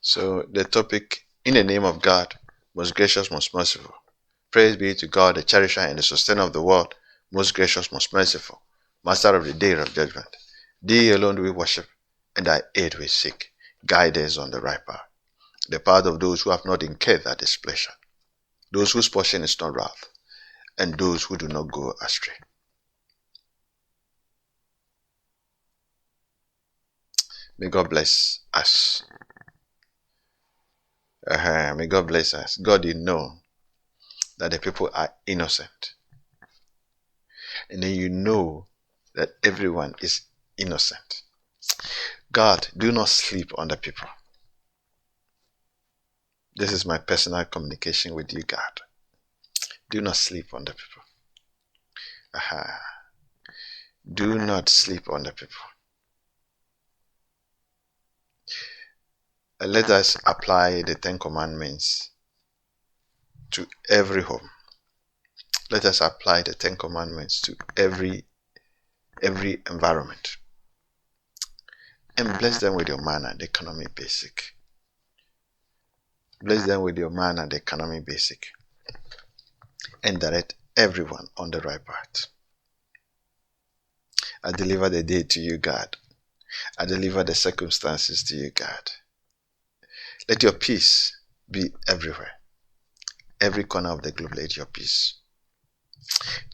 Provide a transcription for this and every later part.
So the topic, in the name of God, most gracious, most merciful. Praise be to God, the cherisher and the sustainer of the world, most gracious, most merciful, master of the day of judgment. Thee alone do we worship, and thy aid we seek. Guide us on the right path, the path of those who have not incurred thy displeasure, those whose portion is not wrath, and those who do not go astray. May God bless us. May God bless us. God, you know that the people are innocent. And then you know that everyone is innocent. God, do not sleep on the people. This is my personal communication with you, God. Do not sleep on the people. Do not sleep on the people. Let us apply the Ten Commandments to every home. Let us apply the Ten Commandments to every environment. And bless them with your manna, the economy basic. Bless them with your manna, the economy basic. And direct everyone on the right path. I deliver the day to you, God. I deliver the circumstances to you, God. Let your peace be everywhere. Every corner of the globe, let your peace.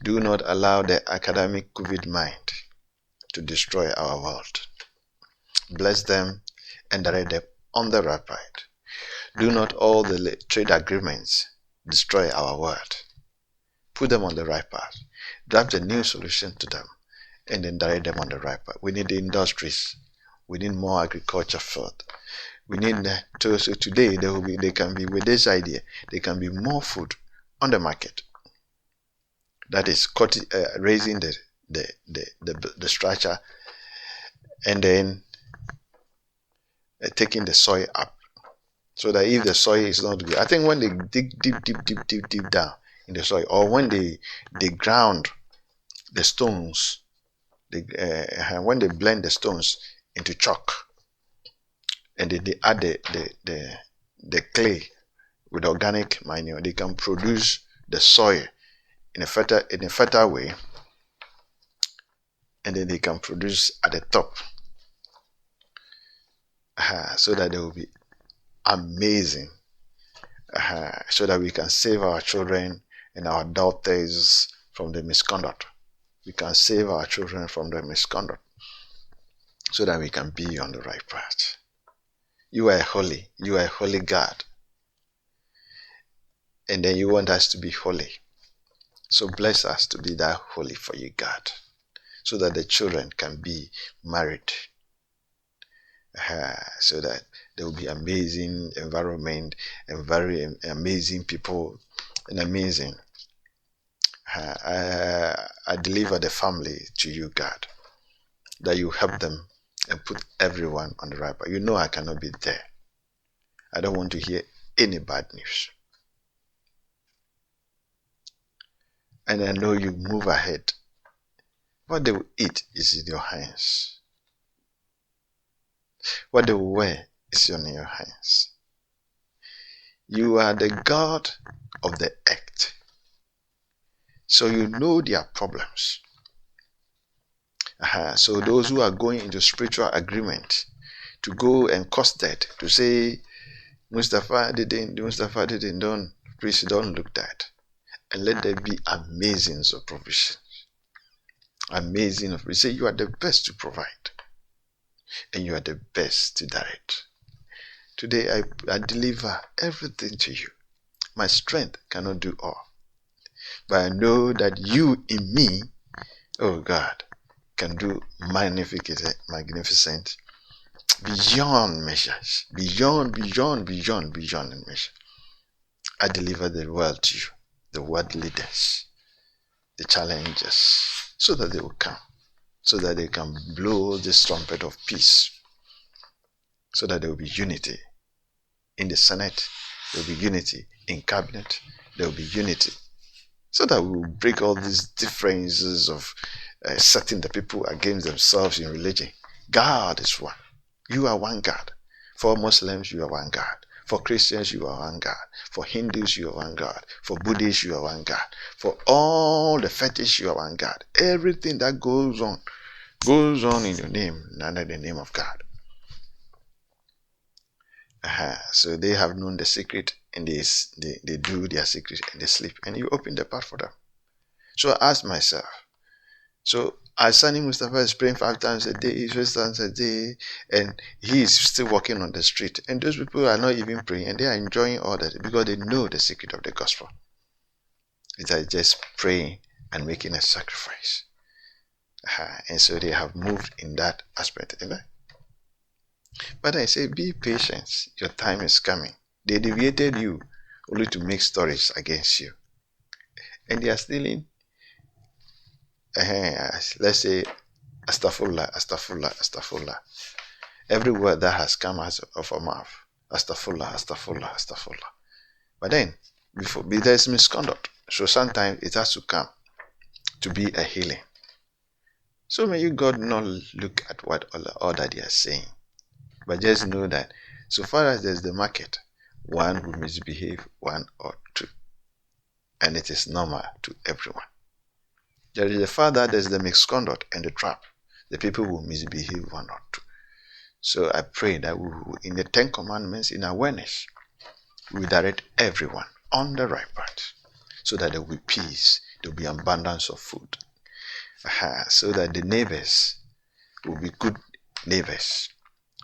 Do not allow the academic COVID mind to destroy our world. Bless them and direct them on the right path. Do not all the trade agreements destroy our world. Put them on the right path. Draft a new solution to them and then direct them on the right path. We need the industries. We need more agriculture food. We need so today they can be with this idea. There can be more food on the market. That is raising the structure and then taking the soil up, so that if the soil is not good, I think when they dig deep down in the soil, or when they ground the stones, when they blend the stones into chalk, and then they add the clay with organic manure, they can produce the soil in a fertile way, and then they can produce at the top, so that they will be amazing, so that we can save our children and our daughters from the misconduct. We can save our children from the misconduct, so that we can be on the right path. You are holy. You are a holy God. And then you want us to be holy. So bless us to be that holy for you, God, so that the children can be married, so that there will be amazing environment and very amazing people and amazing. I deliver the family to you, God, that you help them and put everyone on the right path. You know I cannot be there. I don't want to hear any bad news. And I know you move ahead. What they will eat is in your hands. What they will wear is in your hands. You are the God of the earth. So you know their problems. So those who are going into spiritual agreement to go and cause death, to say Mustapha didn't, don't, please don't look that. And let there be amazing of provision. Amazing of, we say you are the best to provide, and you are the best to direct. Today I deliver everything to you. My strength cannot do all, but I know that you in me, oh God, can do magnificent, beyond measures, beyond measure. I deliver the world to you, the world leaders, the challengers, so that they will come, so that they can blow this trumpet of peace, so that there will be unity in the Senate, there will be unity in cabinet, there will be unity, so that we will break all these differences of setting the people against themselves in religion. God is one. You are one God. For Muslims, you are one God. For Christians, you are one God. For Hindus, you are one God. For Buddhists, you are one God. For all the fetish, you are one God. Everything that goes on in your name, under the name of God. So they have known the secret, and they do their secret and they sleep, and you open the path for them. So I asked myself, so Sani Mustapha is praying 5 times a day, 6 times a day, and he is still walking on the street. And those people are not even praying, and they are enjoying all that because they know the secret of the gospel. They are just praying and making a sacrifice. And so they have moved in that aspect. But I say, be patient. Your time is coming. They deviated you only to make stories against you. And they are stealing, let's say, astaghfirullah, astaghfirullah, astaghfirullah. Every word that has come out of our mouth, astaghfirullah, astaghfirullah, astaghfirullah. But then, there's misconduct. So sometimes it has to come to be a healing. So may you, God, not look at what all that they are saying, but just know that so far as there's the market, one will misbehave, one or two. And it is normal to everyone. There is the fact that there's the misconduct and the trap. The people will misbehave, one or two. So I pray that we will, in the 10 Commandments, in awareness, we will direct everyone on the right path, so that there will be peace, there will be abundance of food, so that the neighbors will be good neighbors,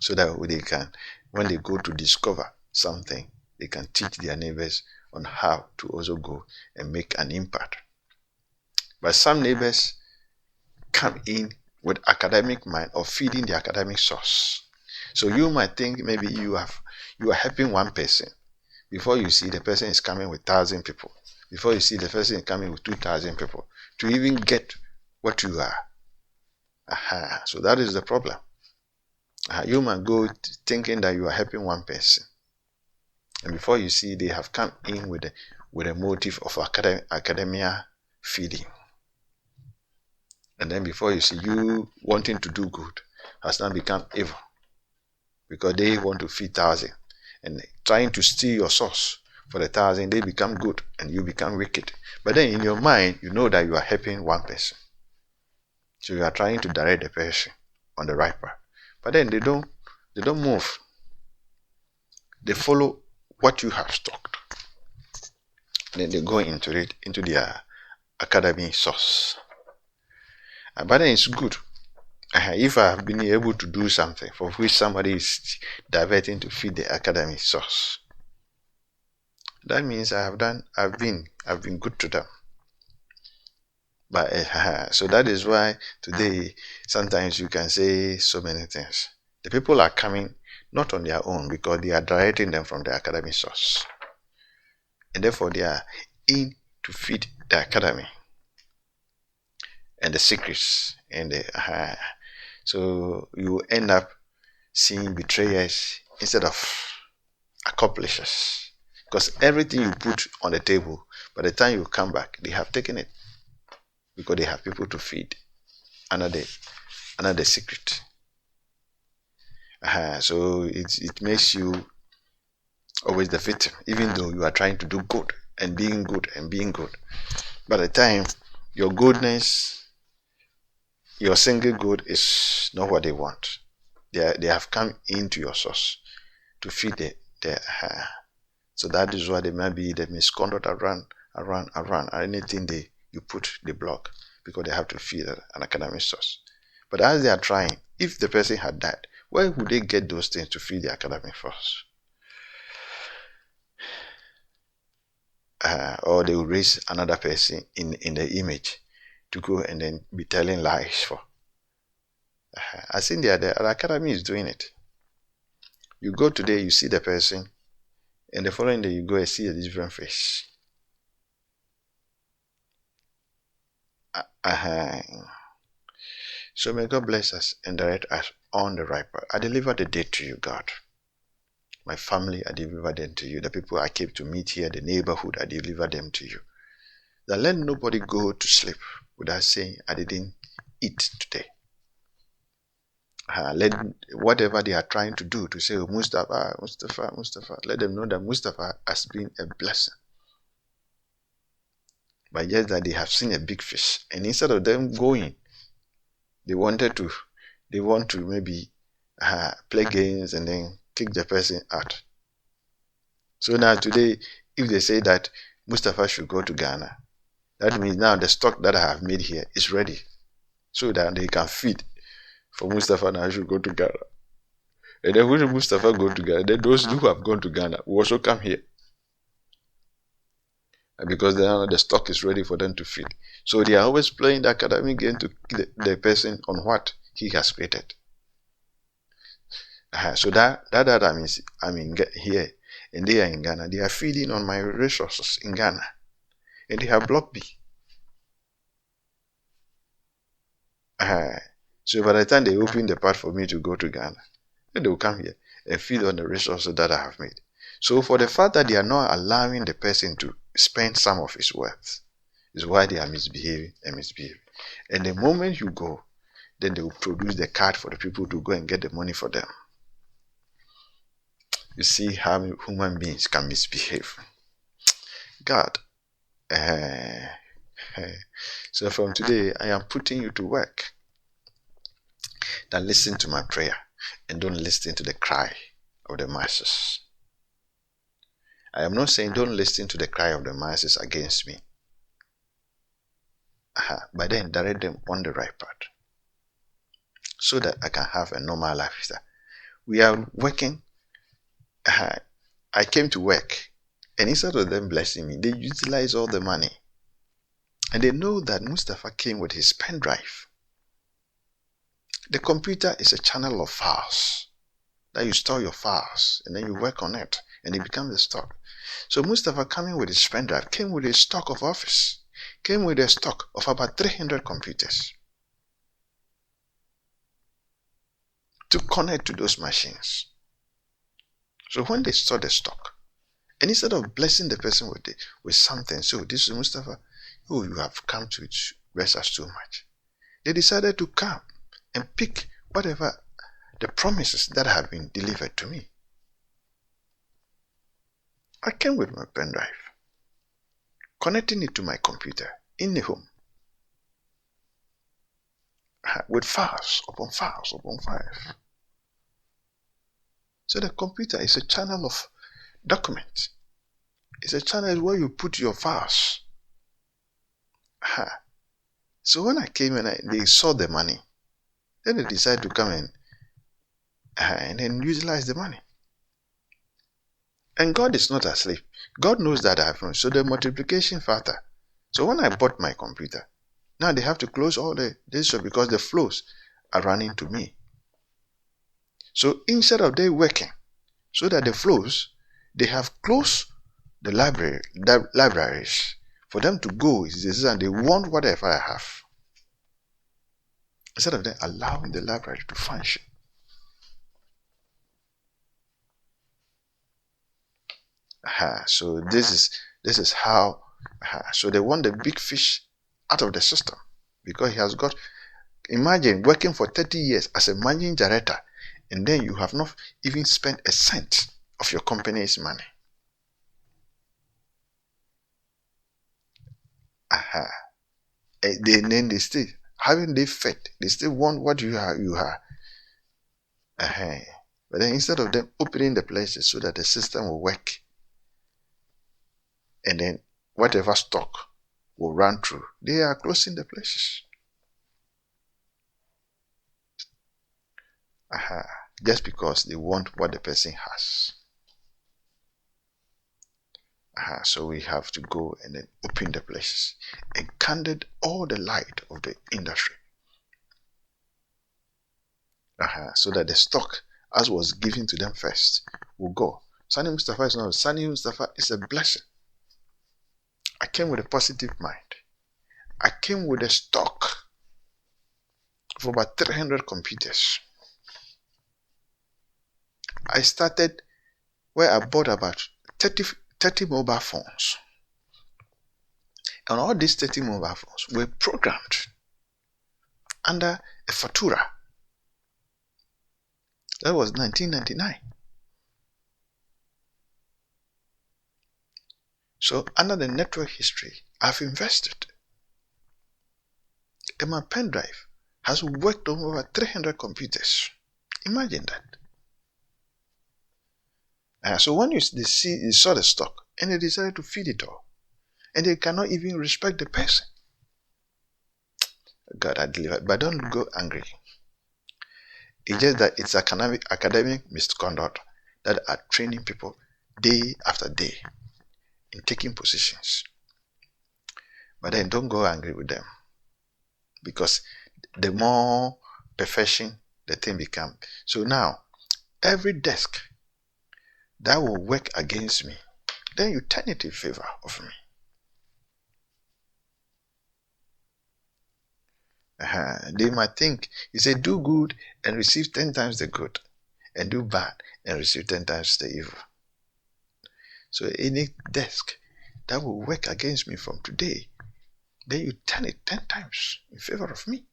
so that they can, when they go to discover something, they can teach their neighbors on how to also go and make an impact. But some neighbors come in with academic mind or feeding the academic source. So you might think maybe you are helping one person. Before you see, the person is coming with 1,000 people. Before you see, the person is coming with 2,000 people to even get what you are. So that is the problem. You might go thinking that you are helping one person, and before you see, they have come in with a motive of academia feeding. And then before you see, you wanting to do good has now become evil, because they want to feed 1,000 and trying to steal your source for the 1,000. They become good and you become wicked. But then in your mind, you know that you are helping one person, so you are trying to direct the person on the right path. But then they don't move. They follow what you have stocked. Then they go into their academy source. But then it's good. If I have been able to do something for which somebody is diverting to feed the academy source, that means I've been good to them. But so that is why today sometimes you can say so many things. The people are coming not on their own, because they are directing them from the academy source, and therefore they are in to feed the academy and the secrets and the so you end up seeing betrayers instead of accomplishers, because everything you put on the table, by the time you come back, they have taken it, because they have people to feed another secret. So it makes you always the victim, even though you are trying to do good and being good and being good. By the time your goodness, your single good is not what they want. They have come into your source to feed the so that is why there might be the misconduct around anything you put the block, because they have to feed an academic source. But as they are trying, if the person had died, where would they get those things to feed the academic force? Or they will raise another person in the image to go and then be telling lies for. I think the academy is doing it. You go today, you see the person, and the following day you go and see a different face. So may God bless us and direct us on the right path. I deliver the day to you, God. My family, I deliver them to you. The people I came to meet here, the neighborhood, I deliver them to you. That let nobody go to sleep without saying, I didn't eat today. Let whatever they are trying to do to say, oh, Mustapha, Mustapha, Mustapha, let them know that Mustapha has been a blessing. But just that they have seen a big fish, and instead of them going, they want to maybe play games and then kick the person out. So now today, if they say that Mustapha should go to Ghana, that means now the stock that I have made here is ready, so that they can feed for Mustapha. Now I should go to Ghana. And then when Mustapha go to Ghana, then those who have gone to Ghana will also come here. Because now the stock is ready for them to feed. So they are always playing the academic game to the person on what he has created. So that I mean here, and they are in Ghana. They are feeding on my resources in Ghana, and they have blocked me. So by the time they open the path for me to go to Ghana, then they will come here and feed on the resources that I have made. So for the fact that they are not allowing the person to spend some of his wealth, is why they are misbehaving. And the moment you go, then they will produce the card for the people to go and get the money for them. You see how human beings can misbehave. God. So from today, I am putting you to work. Now listen to my prayer and don't listen to the cry of the masses. I am not saying don't listen to the cry of the masses against me. But then direct them on the right path, so that I can have a normal lifestyle. We are working. I came to work, and instead of them blessing me, they utilize all the money. And they know that Mustapha came with his pen drive. The computer is a channel of files that you store your files, and then you work on it, and it becomes a stock. So Mustapha coming with his pen drive came with a stock of office, came with a stock of about 300 computers to connect to those machines. So when they saw the stock, and instead of blessing the person with something, so this is Mustapha, oh, you have come to bless us too much. They decided to come and pick whatever the promises that have been delivered to me. I came with my pen drive, connecting it to my computer in the home, with files upon files upon files. So the computer is a channel of documents. It's a channel where you put your files. So when I came and they saw the money, then they decided to come in and then utilize the money. And God is not asleep. God knows that I have known. So the multiplication factor. So when I bought my computer, now they have to close all this because the flows are running to me. So instead of they working, so that the flows, they have closed the libraries for them to go, and they want whatever I have. Instead of them allowing the library to function. So this is how. So they want the big fish out of the system, because he has got. Imagine working for 30 years as a managing director, and then you have not even spent a cent of your company's money. Then they still, having they fed, they still want what you have. But then instead of them opening the places so that the system will work, and then whatever stock will run through, they are closing the places. Just because they want what the person has. So we have to go and then open the places and candid all the light of the industry. So that the stock, as was given to them first, will go. Sani Mustapha is not. Sani Mustapha is a blessing. I came with a positive mind. I came with a stock of about 300 computers. I started where I bought about 30 mobile phones. And all these 30 mobile phones were programmed under a fatura. That was 1999. So under the network history, I've invested. And my pen drive has worked on over 300 computers. Imagine that. So when you saw the stock and they decided to feed it all, and they cannot even respect the person. God, I delivered. But don't go angry. It's just that it's academic misconduct that are training people day after day in taking positions. But then don't go angry with them, because the more perfection the thing becomes. So now, every desk that will work against me, then you turn it in favor of me. They might think, you say, do good and receive 10 times the good, and do bad and receive 10 times the evil. So any desk that will work against me from today, then you turn it 10 times in favor of me,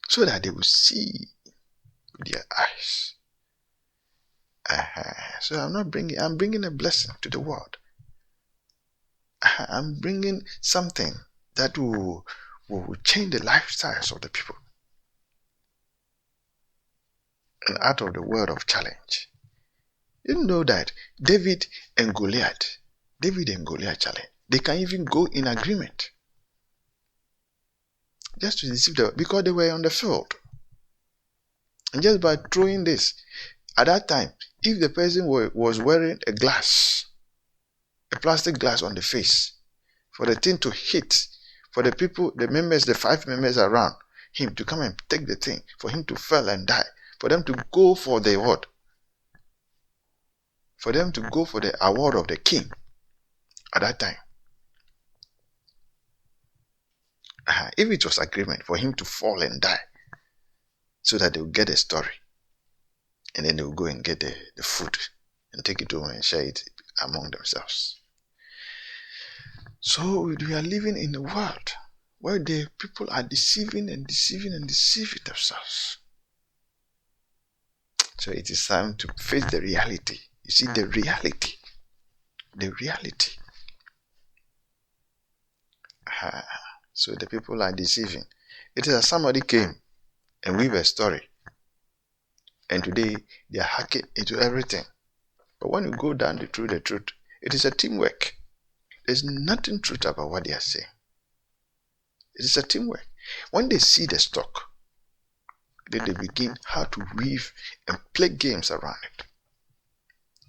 so that they will see with their eyes. So I'm bringing a blessing to the world. I'm bringing something that will change the lifestyles of the people. And out of the world of challenge. You know that David and Goliath challenge. They can even go in agreement. Just to deceive them, because they were on the field. And just by throwing this, at that time, if the person was wearing a plastic glass on the face, for the thing to hit, for the people, the 5 members around him to come and take the thing, for him to fall and die, for them to go for the what? For them to go for the award of the king at that time. If it was agreement for him to fall and die, so that they will get a story, and then they will go and get the food and take it home and share it among themselves. So we are living in a world where the people are deceiving themselves. So it is time to face the reality. You see, the reality. So the people are deceiving. It is as somebody came and weave a story, and today they are hacking into everything. But when you go down the truth, it is a teamwork. There's nothing truth about what they are saying. It is a teamwork. When they see the stock, then they begin how to weave and play games around it.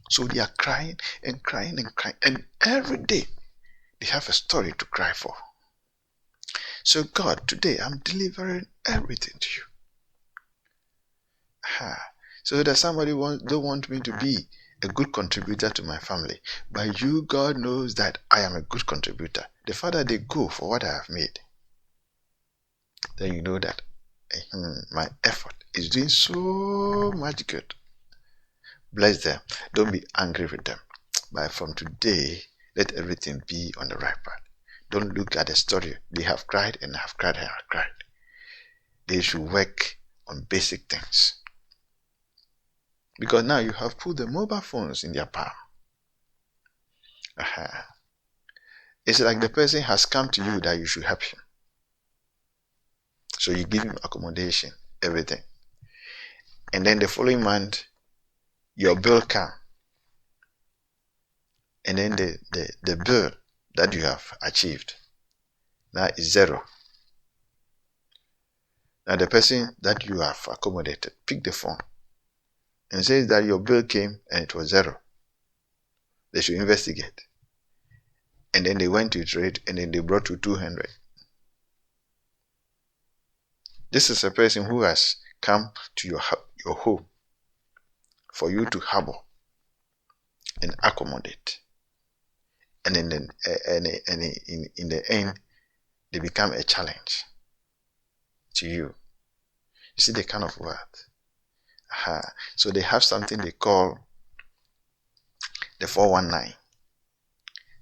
So they are crying and crying and crying, and every day they have a story to cry for. So God, today I'm delivering everything to you. So that somebody don't want me to be a good contributor to my family, but you, God, knows that I am a good contributor. The farther they go for what I have made, then you know that my effort is doing so much good. Bless them. Don't be angry with them. But from today, let everything be on the right path. Don't look at the story. They have cried and have cried and have cried. They should work on basic things. Because now you have put the mobile phones in their palm. It's like the person has come to you that you should help him. So you give him accommodation, everything. And then the following month, your bill comes. And then the bill that you have achieved now is zero. Now the person that you have accommodated pick the phone and says that your bill came and it was zero. They should investigate. And then they went to trade and then they brought you 200. This is a person who has come to your home for you to harbor and accommodate. And in the end, they become a challenge to you. You see the kind of word. So they have something they call the 419.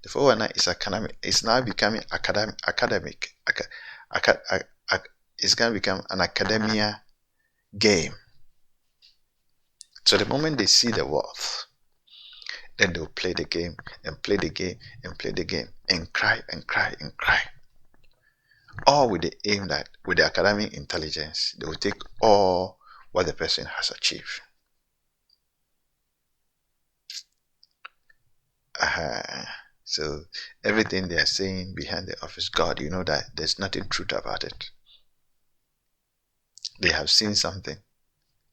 The 419 is academic. It's now becoming academic. It's going to become an academia game. So the moment they see the wealth, then they'll play the game and play the game and play the game and cry and cry and cry. All with the aim that with the academic intelligence, they will take all what the person has achieved. So everything they are saying behind the office, God, you know that there's nothing truth about it. They have seen something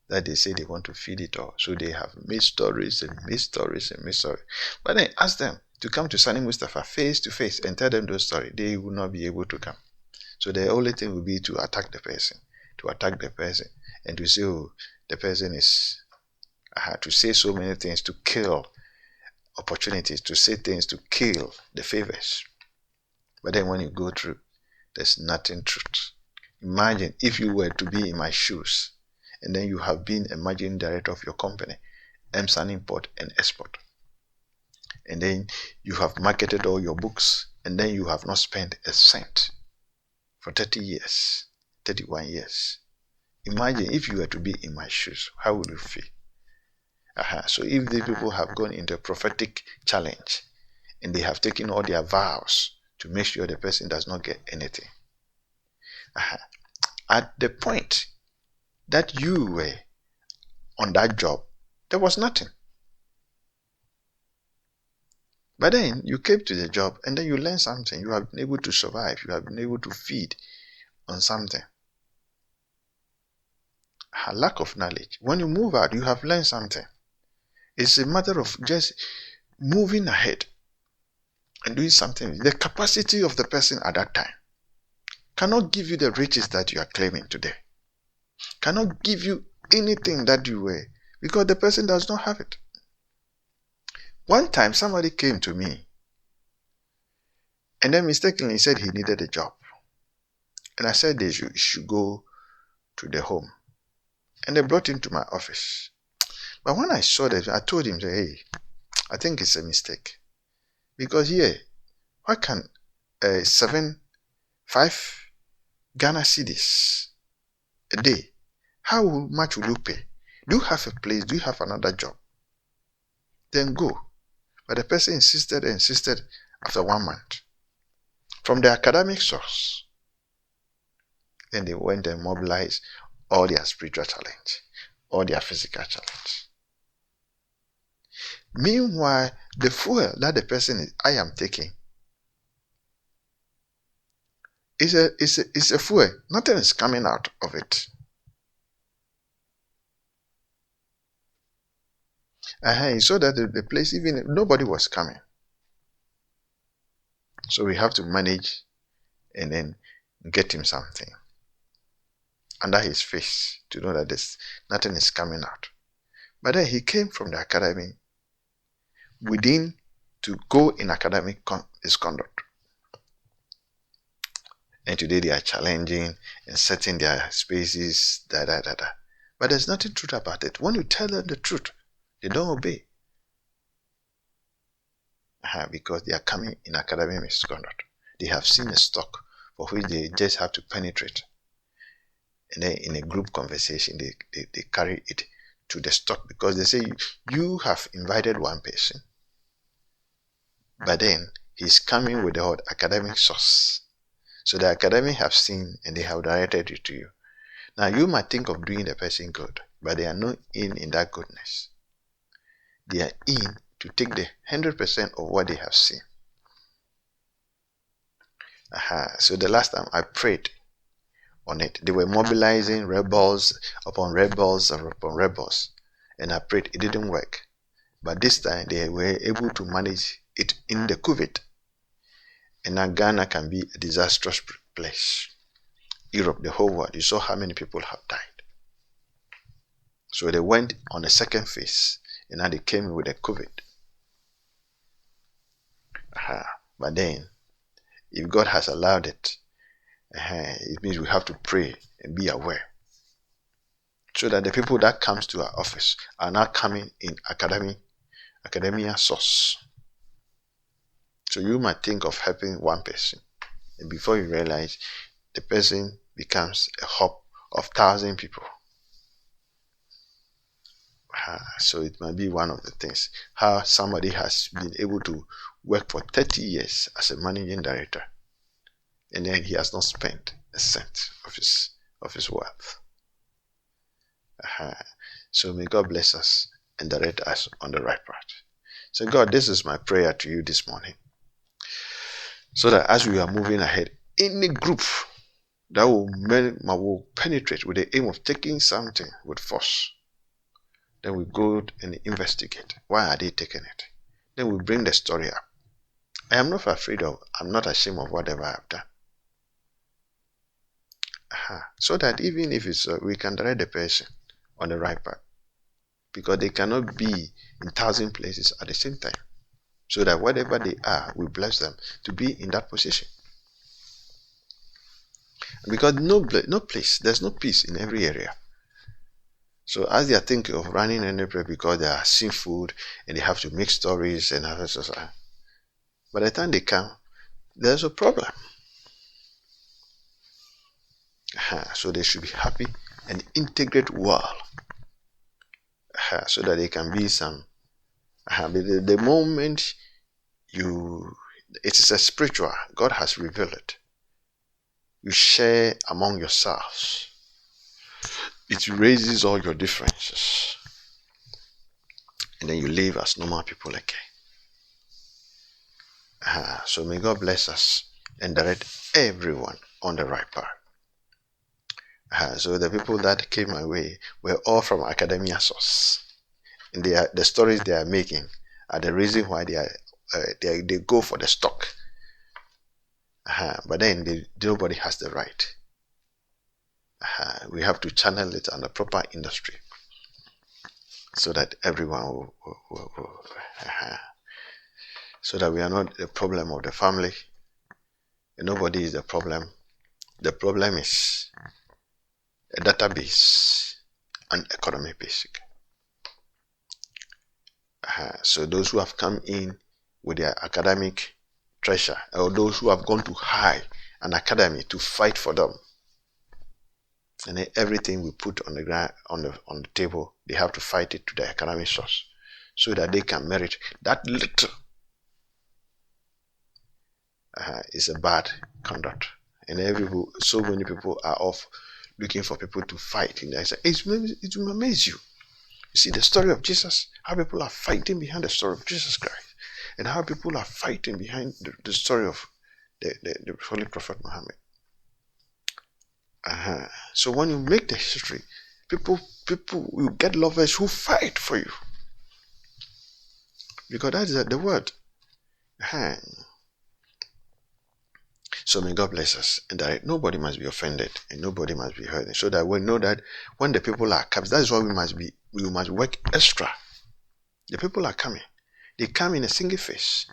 that they say they want to feed it all. So they have made stories and made stories and made stories. But then ask them to come to Sani Mustapha face to face and tell them those stories. They will not be able to come. So the only thing will be to attack the person, and to say, oh, the person is, to say so many things to kill opportunities, to say things to kill the favors. But then when you go through, there's nothing truth. Imagine if you were to be in my shoes, and then you have been a managing director of your company, M.W.M Import and Export, and then you have marketed all your books, and then you have not spent a cent for 30 years, 31 years. Imagine if you were to be in my shoes, how would you feel? So if the people have gone into a prophetic challenge and they have taken all their vows to make sure the person does not get anything, at the point that you were on that job, there was nothing. But then you came to the job and then you learned something. You have been able to survive. You have been able to feed on something. A lack of knowledge. When you move out, you have learned something. It's a matter of just moving ahead and doing something. The capacity of the person at that time cannot give you the riches that you are claiming today. Cannot give you anything that you were, because the person does not have it. One time somebody came to me and then mistakenly said he needed a job. And I said they should go to the home. And they brought him to my office. But when I saw that, I told him, hey, I think it's a mistake. Because here, why can 5 Ghana cedis a day, how much will you pay? Do you have a place? Do you have another job? Then go. But the person insisted after 1 month. From the academic source, then they went and mobilized all their spiritual challenge, all their physical challenge. Meanwhile, the fuel that the person I am taking is a fuel. Nothing is coming out of it. He saw that the place, even nobody was coming. So we have to manage and then get him something under his face to know that nothing is coming out. But then he came from the academy within to go in academic misconduct. And today they are challenging and setting their spaces, But there's nothing truth about it. When you tell them the truth, they don't obey. Because they are coming in academic misconduct. They have seen a stock for which they just have to penetrate. And then in a group conversation, they carry it to the stock because they say, you have invited one person, but then he's coming with the whole academic source. So the academic have seen and they have directed it to you. Now you might think of doing the person good, but they are not in that goodness. They are in to take the 100% of what they have seen. So the last time I prayed on it, they were mobilizing rebels upon rebels upon rebels, and I prayed. It didn't work, but this time they were able to manage it in the COVID. And now Ghana can be a disastrous place. Europe, the whole world, you saw how many people have died. So they went on a second phase, and now they came with a COVID. But then, if God has allowed it, it means we have to pray and be aware, so that the people that comes to our office are not coming in academia source. So you might think of helping one person, and before you realize, the person becomes a hub of 1,000 people. So it might be one of the things. How somebody has been able to work for 30 years as a managing director, and then he has not spent a cent of his wealth. So may God bless us and direct us on the right path. So God, this is my prayer to you this morning. So that as we are moving ahead, any group that will penetrate with the aim of taking something with force, then we go and investigate. Why are they taking it? Then we bring the story up. I'm not ashamed of whatever I've done. So that even if it's we can direct the person on the right path, because they cannot be in 1,000 places at the same time. So that whatever they are, we bless them to be in that position. Because no place, there's no peace in every area. So as they are thinking of running any place because they are seeing food and they have to make stories and other stuff, by the time they come, there's a problem. So they should be happy and integrate well, so that they can be some. The moment it is a spiritual, God has revealed it. You share among yourselves. It erases all your differences. And then you live as normal people again. So may God bless us and direct everyone on the right path. So the people that came my way were all from academia source. And the stories they are making are the reason why they go for the stock. But then nobody has the right. We have to channel it on the proper industry so that everyone will so that we are not the problem of the family. And nobody is the problem. The problem is a database and economy basic. So those who have come in with their academic treasure, or those who have gone to hire an academy to fight for them, and then everything we put on the ground on the table, they have to fight it to the academic source so that they can merit that little. Is a bad conduct, and so many people are off looking for people to fight. And I say it will amaze you. You see the story of Jesus, how people are fighting behind the story of Jesus Christ, and how people are fighting behind the story of the Holy Prophet Muhammad. So when you make the history, people will get lovers who fight for you, because that is the word. So may God bless us, and that nobody must be offended and nobody must be hurt, so that we know that when the people are coming, that is why we must work extra. The people are coming. They come in a single face.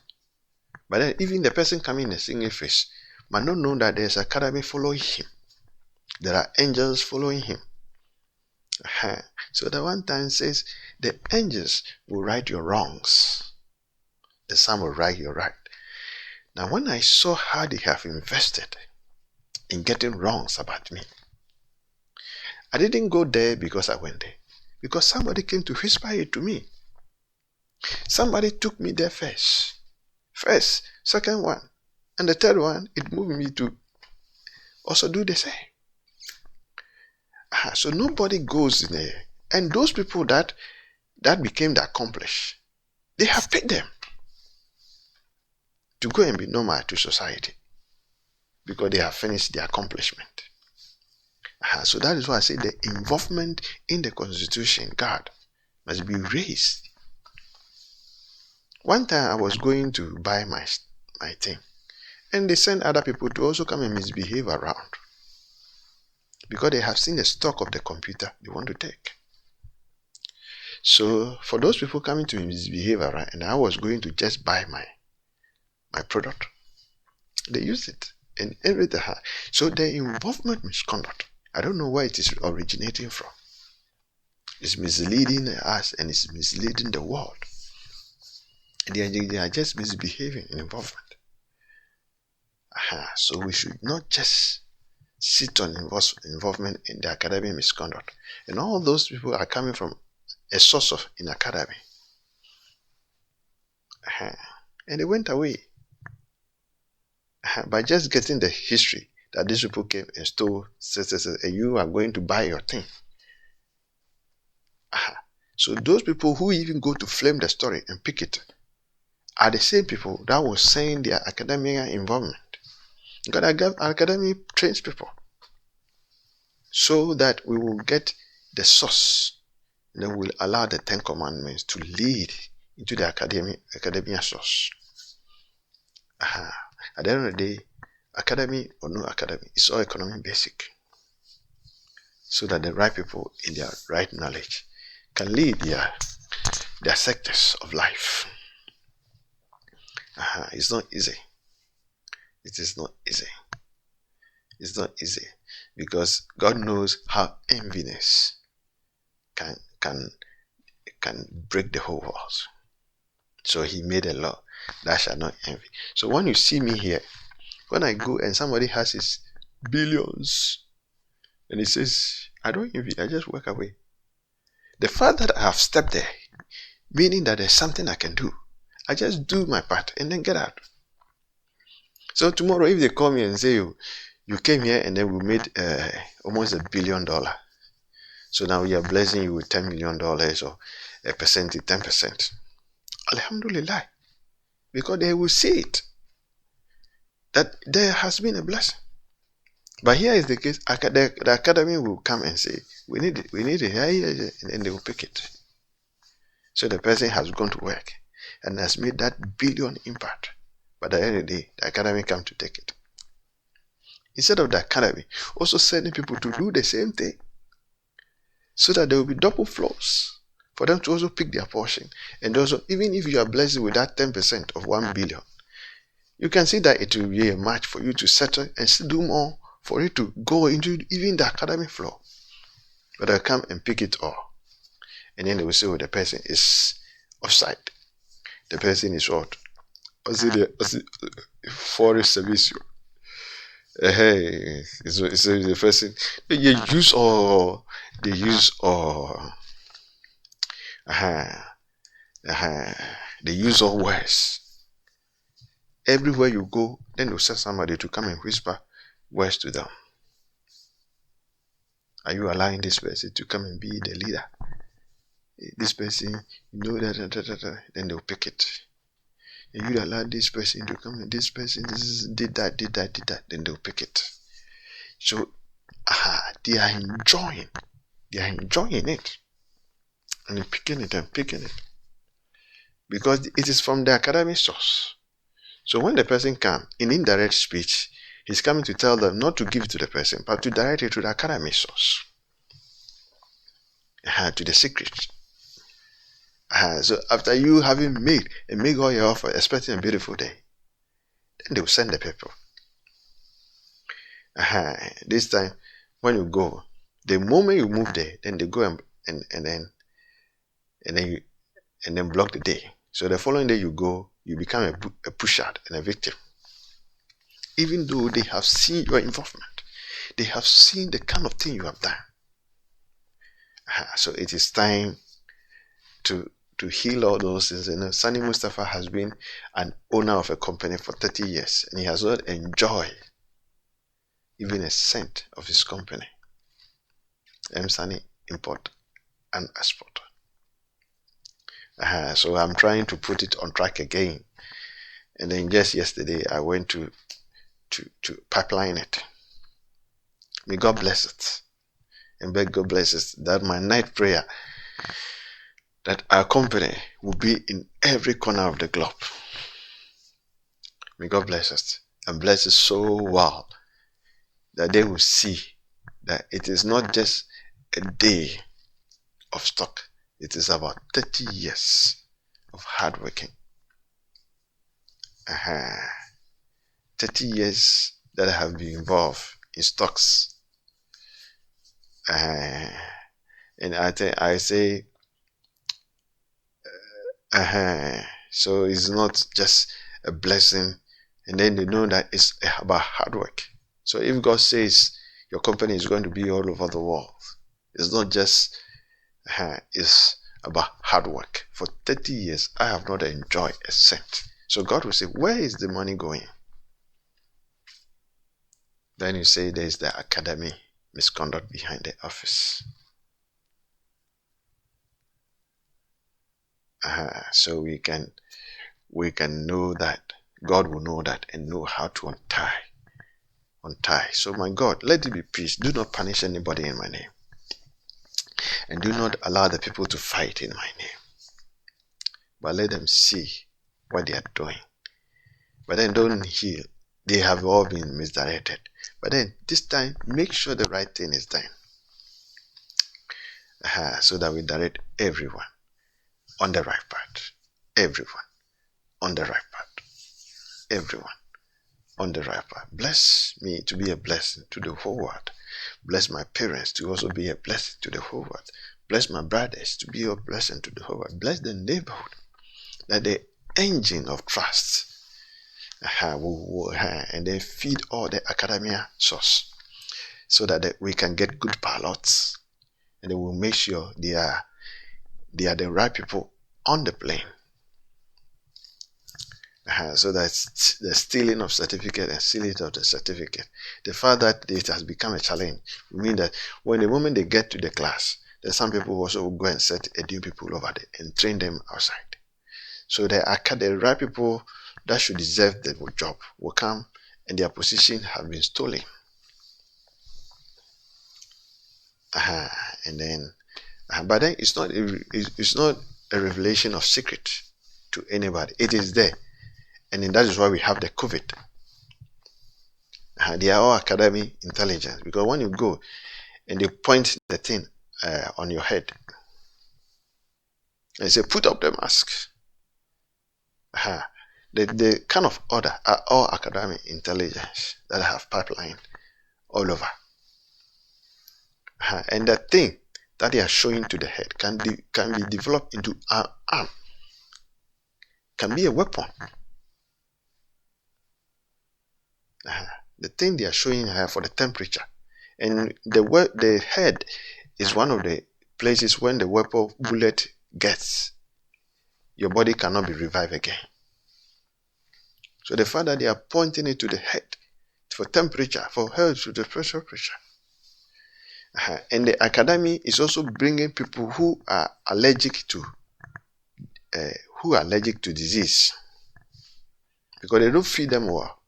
But then even the person coming in a single face might not know that there's an academy following him. There are angels following him. So the one time says, the angels will right your wrongs. The sun will right your right. Now when I saw how they have invested in getting wrongs about me, I didn't go there because I went there. Because somebody came to whisper it to me. Somebody took me there first, second one, and the third one, it moved me to also do the same. So nobody goes in there. And those people that became the accomplished, they have paid them to go and be normal to society because they have finished the accomplishment. So that is why I say the involvement in the constitution, God, must be raised. One time I was going to buy my thing, and they sent other people to also come and misbehave around because they have seen the stock of the computer they want to take. So for those people coming to misbehave around, and I was going to just buy my product, they used it and everything. So the involvement misconduct, I don't know where it is originating from. It's misleading us and it's misleading the world. They are just misbehaving in involvement. So we should not just sit on involvement in the academic misconduct. And all those people are coming from a source of in academy. And they went away. By just getting the history that these people came and stole, and you are going to buy your thing. So those people who even go to flame the story and pick it are the same people that will saying their academic involvement. Because academy trains people so that we will get the source, and then we'll allow the 10 Commandments to lead into the academia source. At the end of the day, academy or no academy, it's all economic basic. So that the right people in their right knowledge can lead their sectors of life. It's not easy. It is not easy. It's not easy because God knows how enviness can break the whole world. So he made a law that shall not envy. So when you see me here, when I go and somebody has his billions and he says, I don't envy, I just walk away. The fact that I have stepped there, meaning that there's something I can do, I just do my part and then get out. So tomorrow if they call me and say, you came here and then we made almost $1 billion. So now we are blessing you with $10 million or a percentage, 10%. Alhamdulillah. Because they will see it. That there has been a blessing. But here is the case, the academy will come and say, we need it, and then they will pick it. So the person has gone to work and has made that billion impact. But at the end of the day, the academy come to take it. Instead of the academy also sending people to do the same thing, so that there will be double flows for them to also pick their portion. And also, even if you are blessed with that 10% of 1 billion, you can see that it will be a match for you to settle and still do more for it to go into even the academic flow. But they'll come and pick it all. And then they will say, the person is offside. The person is what? Foreign service. Hey, it's the person. They use all. They use all words. Everywhere you go, then they'll send somebody to come and whisper words to them. Are you allowing this person to come and be the leader? This person, that, then they'll pick it. And you allow this person to come and this person did that, then they'll pick it. So, they are enjoying it. And they're picking it. Because it is from the academic source. So when the person comes, in indirect speech, he's coming to tell them not to give it to the person, but to direct it to the academic source. To the secret. So after you having made all your offer, expecting a beautiful day, then they will send the people. This time, when you go, the moment you move there, then they go and then block the day. So the following day you go, you become a pusher and a victim. Even though they have seen your involvement, they have seen the kind of thing you have done. So it is time to heal all those things. Sani Mustapha has been an owner of a company for 30 years, and he has not enjoyed even a cent of his company. M. Sani Import and Export. So I'm trying to put it on track again. And then just yesterday I went to pipeline it. May God bless it. And beg God bless it. That my night prayer, that our company will be in every corner of the globe. May God bless it. And bless it so well that they will see that it is not just a day of stock. It is about 30 years of hard working. 30 years that I have been involved in stocks. And I say, so it's not just a blessing, and then they know that it's about hard work. So if God says your company is going to be all over the world, it's not just it's about hard work. For 30 years, I have not enjoyed a cent. So God will say, where is the money going? Then you say there is the academy misconduct behind the office. So we can know that. God will know that and know how to untie. So my God, let it be peace. Do not punish anybody in my name. And do not allow the people to fight in my name. But let them see what they are doing. But then don't heal. They have all been misdirected. But then this time, make sure the right thing is done. So that we direct everyone on the right path. Everyone on the right path. Everyone on the right path. Bless me to be a blessing to the whole world. Bless my parents to also be a blessing to the whole world. Bless my brothers to be a blessing to the whole world. Bless the neighborhood, that the engine of trust and then feed all the academia source, so that we can get good pilots, and then we'll make sure they are the right people on the plane. So that's the stealing of certificate and stealing of the certificate. The fact that it has become a challenge will mean that when the moment they get to the class, then some people also will go and set a new people over there and train them outside. So the right people that should deserve the job will come, and their position have been stolen. And then, but then it's not a revelation of secret to anybody. It is there, and then that is why we have the COVID. They are all academic intelligence, because when you go and they point the thing on your head and say, put up the mask. The kind of order are all academic intelligence that have pipeline all over. And the thing that they are showing to the head can be developed into an arm, can be a weapon. The thing they are showing her for the temperature, and the head is one of the places when the weapon bullet gets, your body cannot be revived again. So the fact that they are pointing it to the head for temperature, for health to the pressure. And the academy is also bringing people who are allergic to disease, because they don't feed them well.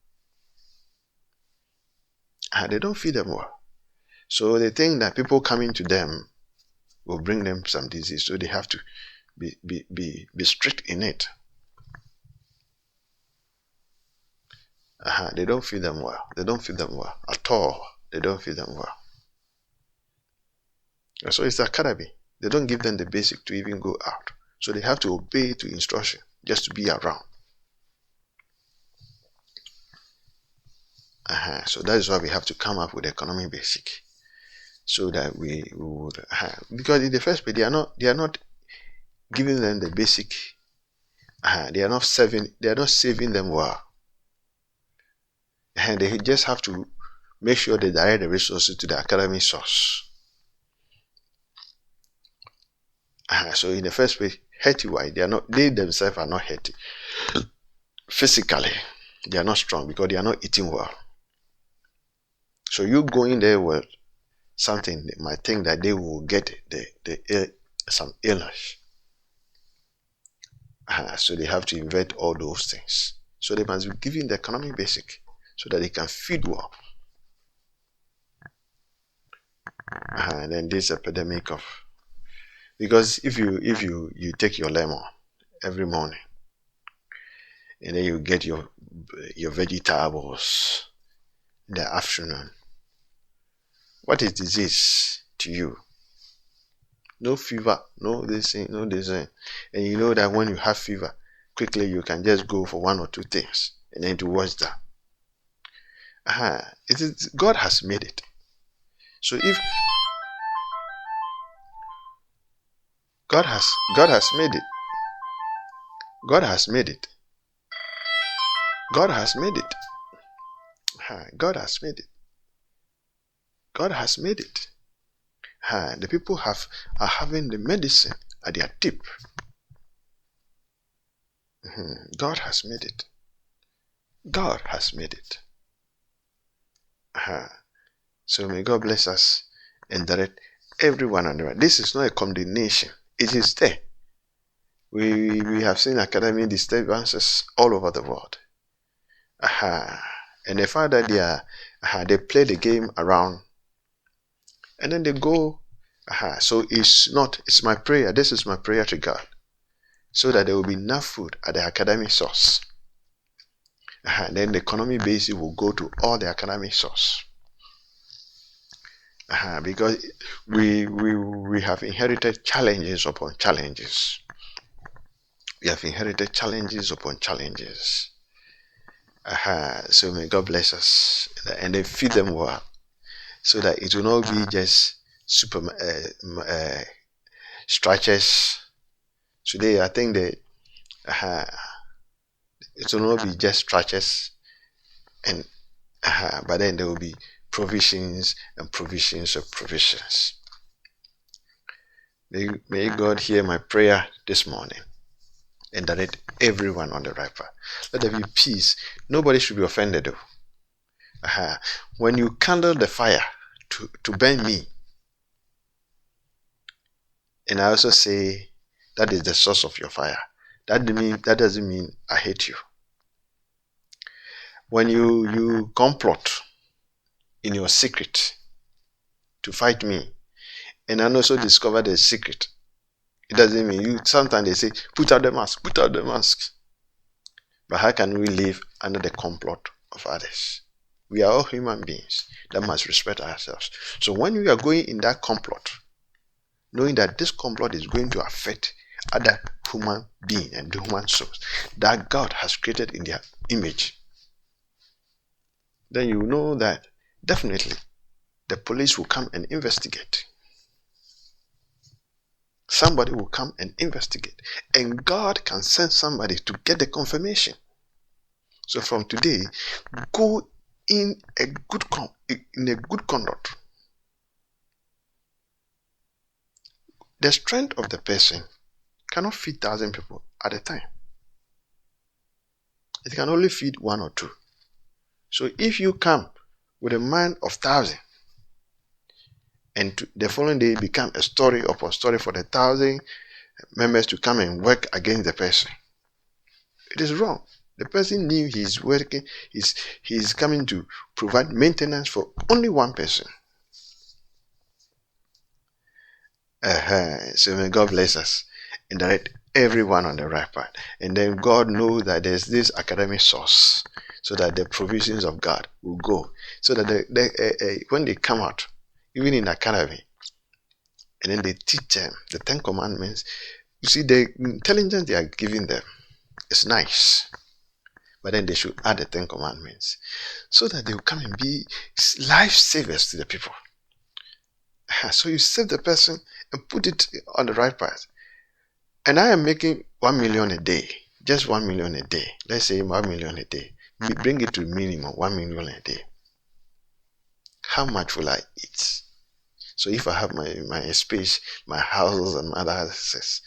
They don't feed them well. So they think that people coming to them will bring them some disease. So they have to be strict in it. They don't feed them well. They don't feed them well at all. They don't feed them well. So it's the academy. They don't give them the basic to even go out. So they have to obey to instruction just to be around. So that is why we have to come up with economic basic, so that we would because in the first place they are not giving them the basic. They are not saving them well, and they just have to make sure they direct the resources to the academic source. So in the first place, healthy wise, they themselves are not healthy. Physically, they are not strong because they are not eating well. So you going there with something, they might think that they will get some illness. So they have to invent all those things. So they must be given the economic basic so that they can feed well. And then this epidemic of, because if you take your lemon every morning, and then you get your vegetables in the afternoon, what is disease to you? No fever, no this thing, no this thing. And you know that when you have fever, quickly you can just go for one or two things and then to watch that. God has made it. So if God has made it, God has made it. God has made it. God has made it. God has made it. The people are having the medicine at their tip. God has made it. God has made it. So may God bless us and direct everyone on the right. This is not a condemnation. It is there. We have seen academic disturbances all over the world. And the fact that they play the game around and then they go. So it's my prayer. This is my prayer to God. So that there will be enough food at the academic source. Then the economic basis will go to all the academic source. Because we have inherited challenges upon challenges. We have inherited challenges upon challenges. So may God bless us and then feed them well, so that it will not be just structures. Today, I think it will not be just structures, and but then there will be provisions and provisions of provisions. May God hear my prayer this morning and direct everyone on the right path. Let there be peace. Nobody should be offended though. When you kindle the fire to burn me, and I also say that is the source of your fire, that doesn't mean I hate you. When you complot in your secret to fight me, and I also discover the secret, it doesn't mean you. Sometimes they say, put out the mask, put out the mask. But how can we live under the complot of others? We are all human beings that must respect ourselves. So when we are going in that complot, knowing that this complot is going to affect other human beings and human souls that God has created in their image, then you know that definitely the police will come and investigate. Somebody will come and investigate, and God can send somebody to get the confirmation. So from today, go in a good conduct. The strength of the person cannot feed 1,000 people at a time. It can only feed 1 or 2. So if you come with a mind of 1,000, and the following day become a story upon story for the 1,000 members to come and work against the person, it is wrong. The person knew he's working, he's coming to provide maintenance for only one person. So may God bless us and direct everyone on the right path. And then God knows that there's this academic source, so that the provisions of God will go. So that when they come out, even in academy, and then they teach them the 10 commandments. You see, the intelligence they are giving them is nice, but then they should add the 10 commandments, so that they will come and be lifesavers to the people. So you save the person and put it on the right path. And I am making 1 million a day, just 1 million a day. Let's say 1 million a day. We bring it to minimum 1 million a day. How much will I eat? So if I have my space, my houses and my other assets,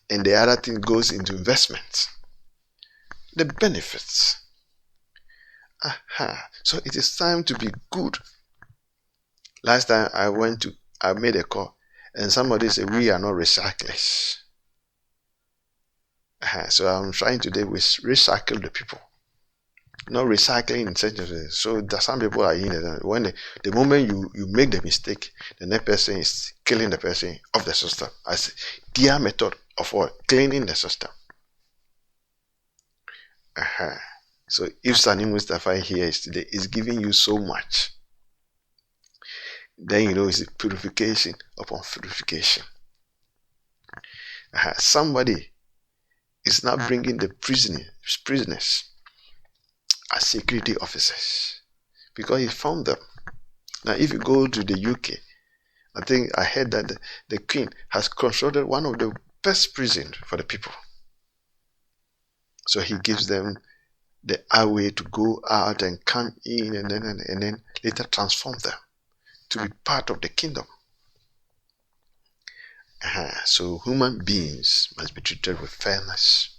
and the other thing goes into investments, the benefits. So it is time to be good. Last time I made a call, and somebody said, we are not recyclers. So I'm trying today with recycle the people. Not recycling in such a way. So that some people are in it. When the moment you make the mistake, the next person is killing the person of the system. As their method of what? Cleaning the system. So if Sani Mustapha here is today is giving you so much, then you know it's purification upon purification. Somebody is now bringing the prisoners as security officers because he found them. Now if you go to the UK, I think I heard that the Queen has constructed one of the best prisons for the people. So he gives them the highway to go out and come in, and then later transform them to be part of the kingdom. So human beings must be treated with fairness,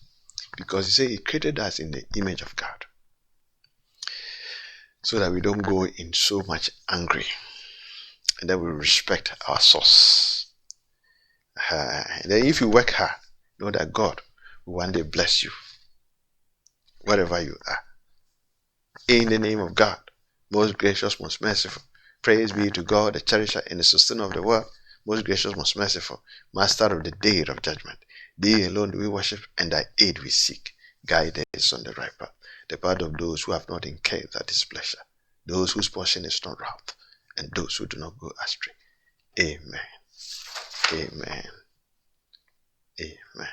because he said he created us in the image of God, so that we don't go in so much angry, and that we respect our source. And then if you work hard, know that God will one day bless you wherever you are. In the name of God, most gracious, most merciful. Praise be to God, the cherisher and the sustainer of the world, most gracious, most merciful, master of the day of judgment. Thee alone do we worship, and thy aid we seek. Guide us on the right path, the path of those who have not incurred thy displeasure, those whose portion is not wrath, and those who do not go astray. Amen. Amen. Amen.